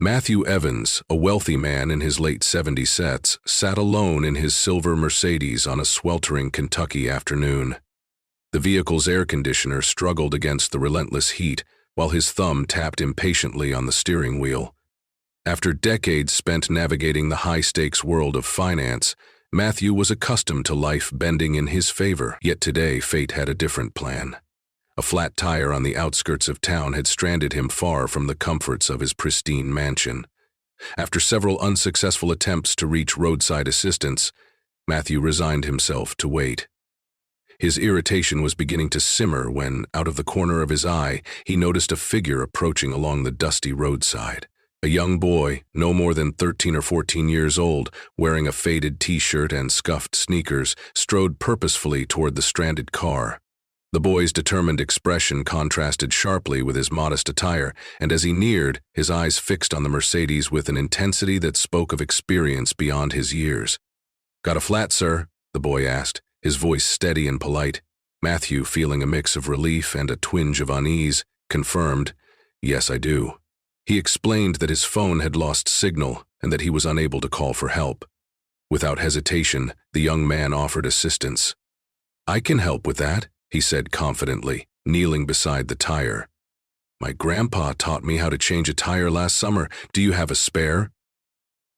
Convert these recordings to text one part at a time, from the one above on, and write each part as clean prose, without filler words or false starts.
Matthew Evans, a wealthy man in his late 70s, sat alone in his silver Mercedes on a sweltering Kentucky afternoon. The vehicle's air conditioner struggled against the relentless heat, while his thumb tapped impatiently on the steering wheel. After decades spent navigating the high-stakes world of finance, Matthew was accustomed to life bending in his favor, yet today fate had a different plan. A flat tire on the outskirts of town had stranded him far from the comforts of his pristine mansion. After several unsuccessful attempts to reach roadside assistance, Matthew resigned himself to wait. His irritation was beginning to simmer when, out of the corner of his eye, he noticed a figure approaching along the dusty roadside. A young boy, no more than 13 or 14 years old, wearing a faded t-shirt and scuffed sneakers, strode purposefully toward the stranded car. The boy's determined expression contrasted sharply with his modest attire, and as he neared, his eyes fixed on the Mercedes with an intensity that spoke of experience beyond his years. "Got a flat, sir?" the boy asked, his voice steady and polite. Matthew, feeling a mix of relief and a twinge of unease, confirmed, "Yes, I do." He explained that his phone had lost signal and that he was unable to call for help. Without hesitation, the young man offered assistance. "I can help with that," he said confidently, kneeling beside the tire. "My grandpa taught me how to change a tire last summer. Do you have a spare?"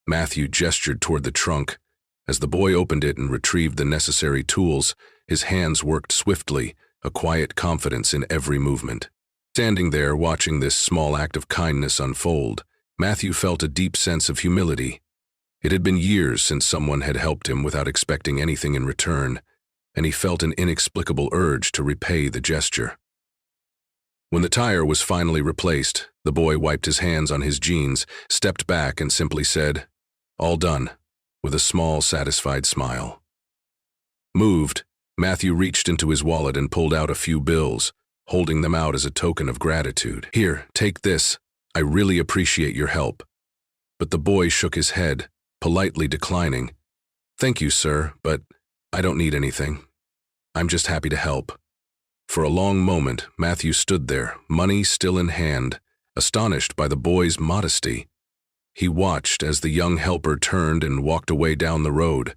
Matthew gestured toward the trunk. As the boy opened it and retrieved the necessary tools, his hands worked swiftly, a quiet confidence in every movement. Standing there watching this small act of kindness unfold, Matthew felt a deep sense of humility. It had been years since someone had helped him without expecting anything in return, and he felt an inexplicable urge to repay the gesture. When the tire was finally replaced, the boy wiped his hands on his jeans, stepped back, and simply said, "All done," with a small, satisfied smile. Moved, Matthew reached into his wallet and pulled out a few bills, holding them out as a token of gratitude. "Here, take this. I really appreciate your help." But the boy shook his head, politely declining. "Thank you, sir, but I don't need anything. I'm just happy to help." For a long moment, Matthew stood there, money still in hand, astonished by the boy's modesty. He watched as the young helper turned and walked away down the road.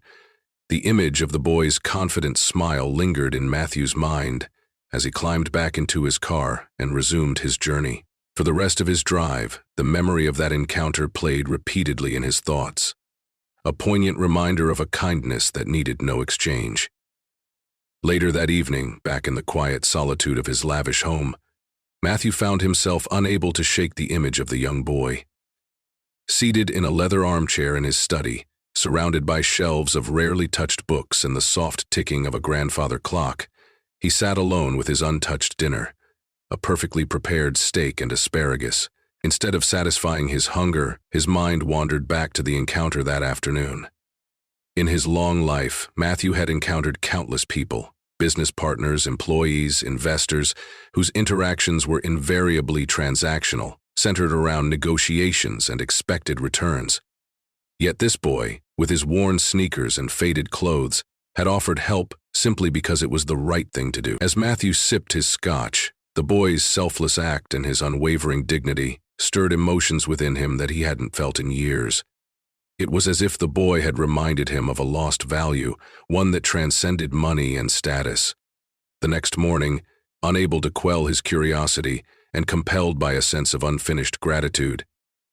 The image of the boy's confident smile lingered in Matthew's mind as he climbed back into his car and resumed his journey. For the rest of his drive, the memory of that encounter played repeatedly in his thoughts, a poignant reminder of a kindness that needed no exchange. Later that evening, back in the quiet solitude of his lavish home, Matthew found himself unable to shake the image of the young boy. Seated in a leather armchair in his study, surrounded by shelves of rarely touched books and the soft ticking of a grandfather clock, he sat alone with his untouched dinner, a perfectly prepared steak and asparagus. Instead of satisfying his hunger, his mind wandered back to the encounter that afternoon. In his long life, Matthew had encountered countless people, business partners, employees, investors, whose interactions were invariably transactional, centered around negotiations and expected returns. Yet this boy, with his worn sneakers and faded clothes, had offered help simply because it was the right thing to do. As Matthew sipped his scotch, the boy's selfless act and his unwavering dignity stirred emotions within him that he hadn't felt in years. It was as if the boy had reminded him of a lost value, one that transcended money and status. The next morning, unable to quell his curiosity and compelled by a sense of unfinished gratitude,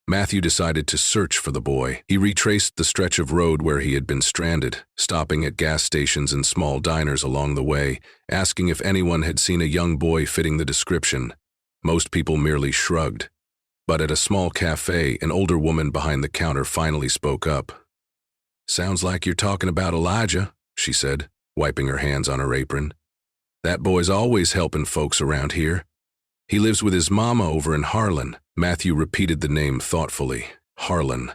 Matthew decided to search for the boy. He retraced the stretch of road where he had been stranded, stopping at gas stations and small diners along the way, asking if anyone had seen a young boy fitting the description. Most people merely shrugged. But at a small cafe, an older woman behind the counter finally spoke up. "Sounds like you're talking about Elijah," she said, wiping her hands on her apron. "That boy's always helping folks around here. He lives with his mama over in Harlan." Matthew repeated the name thoughtfully. Harlan,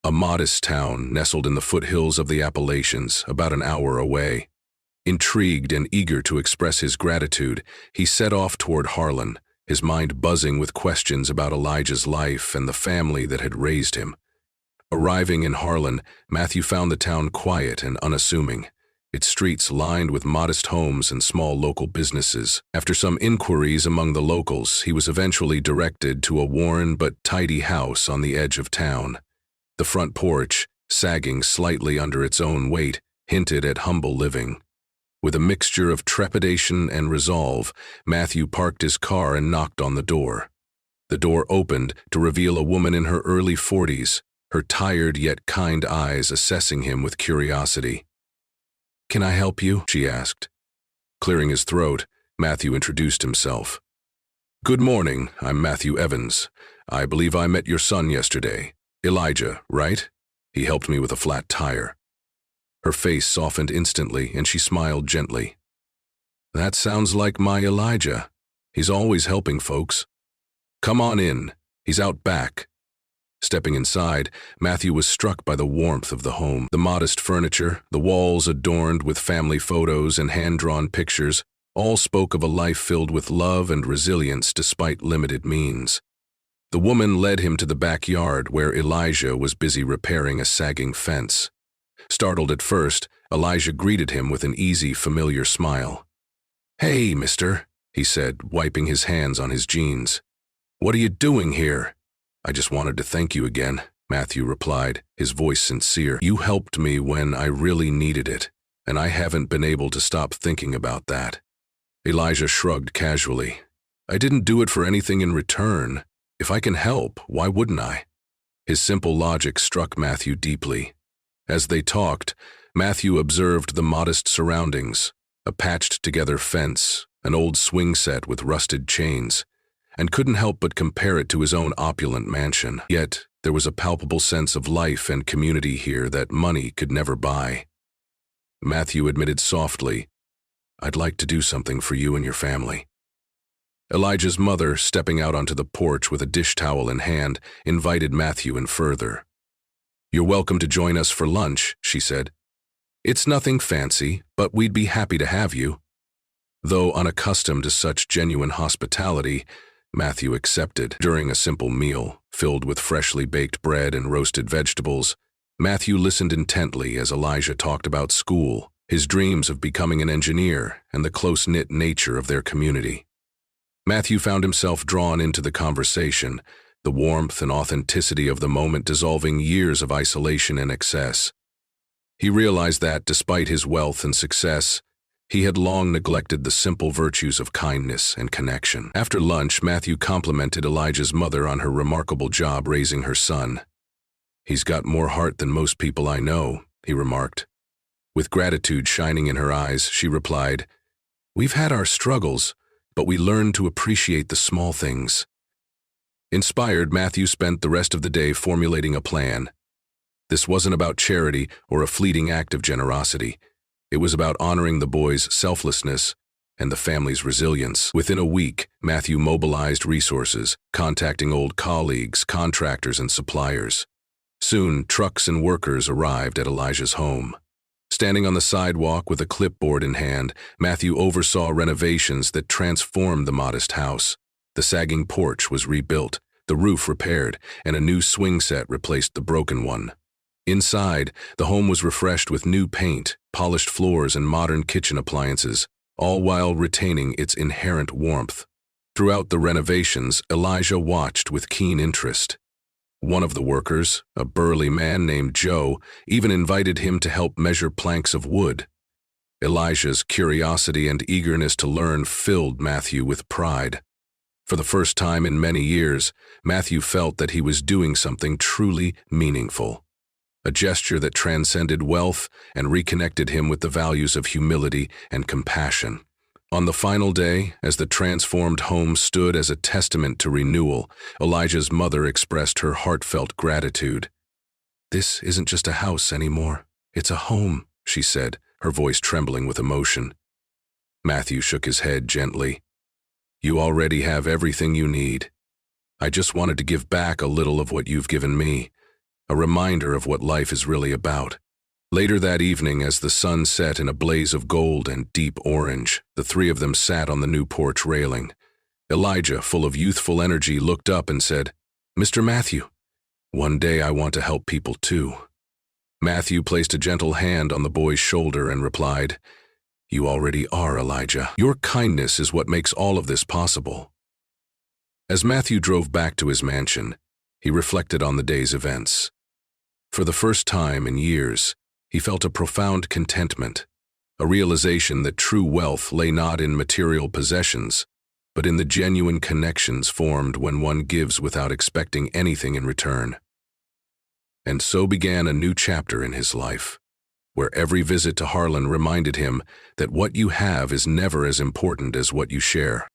a modest town nestled in the foothills of the Appalachians, about an hour away. Intrigued and eager to express his gratitude, he set off toward Harlan, his mind buzzing with questions about Elijah's life and the family that had raised him. Arriving in Harlan, Matthew found the town quiet and unassuming. its streets lined with modest homes and small local businesses. After some inquiries among the locals, he was eventually directed to a worn but tidy house on the edge of town. The front porch, sagging slightly under its own weight, hinted at humble living. With a mixture of trepidation and resolve, Matthew parked his car and knocked on the door. The door opened to reveal a woman in her early 40s, her tired yet kind eyes assessing him with curiosity. "Can I help you?" she asked. Clearing his throat, Matthew introduced himself. "Good morning, I'm Matthew Evans. I believe I met your son yesterday. Elijah, right? He helped me with a flat tire." Her face softened instantly and she smiled gently. "That sounds like my Elijah. He's always helping folks. Come on in, he's out back." Stepping inside, Matthew was struck by the warmth of the home. The modest furniture, the walls adorned with family photos and hand-drawn pictures, all spoke of a life filled with love and resilience despite limited means. The woman led him to the backyard where Elijah was busy repairing a sagging fence. Startled at first, Elijah greeted him with an easy, familiar smile. "Hey, mister," he said, wiping his hands on his jeans. "What are you doing here?" "I just wanted to thank you again," Matthew replied, his voice sincere. "You helped me when I really needed it, and I haven't been able to stop thinking about that." Elijah shrugged casually. "I didn't do it for anything in return. If I can help, why wouldn't I?" His simple logic struck Matthew deeply. As they talked, Matthew observed the modest surroundings, a patched-together fence, an old swing set with rusted chains, and couldn't help but compare it to his own opulent mansion. Yet, there was a palpable sense of life and community here that money could never buy. Matthew admitted softly, "I'd like to do something for you and your family." Elijah's mother, stepping out onto the porch with a dish towel in hand, invited Matthew in further. "You're welcome to join us for lunch," she said. "It's nothing fancy, but we'd be happy to have you." Though unaccustomed to such genuine hospitality, Matthew accepted. During a simple meal, filled with freshly baked bread and roasted vegetables, Matthew listened intently as Elijah talked about school, his dreams of becoming an engineer, and the close-knit nature of their community. Matthew found himself drawn into the conversation, the warmth and authenticity of the moment dissolving years of isolation and excess. He realized that, despite his wealth and success, he had long neglected the simple virtues of kindness and connection. After lunch, Matthew complimented Elijah's mother on her remarkable job raising her son. "He's got more heart than most people I know," he remarked. With gratitude shining in her eyes, she replied, "We've had our struggles, but we learned to appreciate the small things." Inspired, Matthew spent the rest of the day formulating a plan. This wasn't about charity or a fleeting act of generosity. It was about honoring the boy's selflessness and the family's resilience. Within a week, Matthew mobilized resources, contacting old colleagues, contractors, and suppliers. Soon, trucks and workers arrived at Elijah's home. Standing on the sidewalk with a clipboard in hand, Matthew oversaw renovations that transformed the modest house. The sagging porch was rebuilt, the roof repaired, and a new swing set replaced the broken one. Inside, the home was refreshed with new paint, polished floors, and modern kitchen appliances, all while retaining its inherent warmth. Throughout the renovations, Elijah watched with keen interest. One of the workers, a burly man named Joe, even invited him to help measure planks of wood. Elijah's curiosity and eagerness to learn filled Matthew with pride. For the first time in many years, Matthew felt that he was doing something truly meaningful. A gesture that transcended wealth and reconnected him with the values of humility and compassion. On the final day, as the transformed home stood as a testament to renewal, Elijah's mother expressed her heartfelt gratitude. "This isn't just a house anymore. It's a home," she said, her voice trembling with emotion. Matthew shook his head gently. "You already have everything you need. I just wanted to give back a little of what you've given me. A reminder of what life is really about." Later that evening, as the sun set in a blaze of gold and deep orange, the three of them sat on the new porch railing. Elijah, full of youthful energy, looked up and said, "Mr. Matthew, one day I want to help people too." Matthew placed a gentle hand on the boy's shoulder and replied, "You already are, Elijah. Your kindness is what makes all of this possible." As Matthew drove back to his mansion, he reflected on the day's events. For the first time in years, he felt a profound contentment, a realization that true wealth lay not in material possessions, but in the genuine connections formed when one gives without expecting anything in return. And so began a new chapter in his life, where every visit to Harlan reminded him that what you have is never as important as what you share.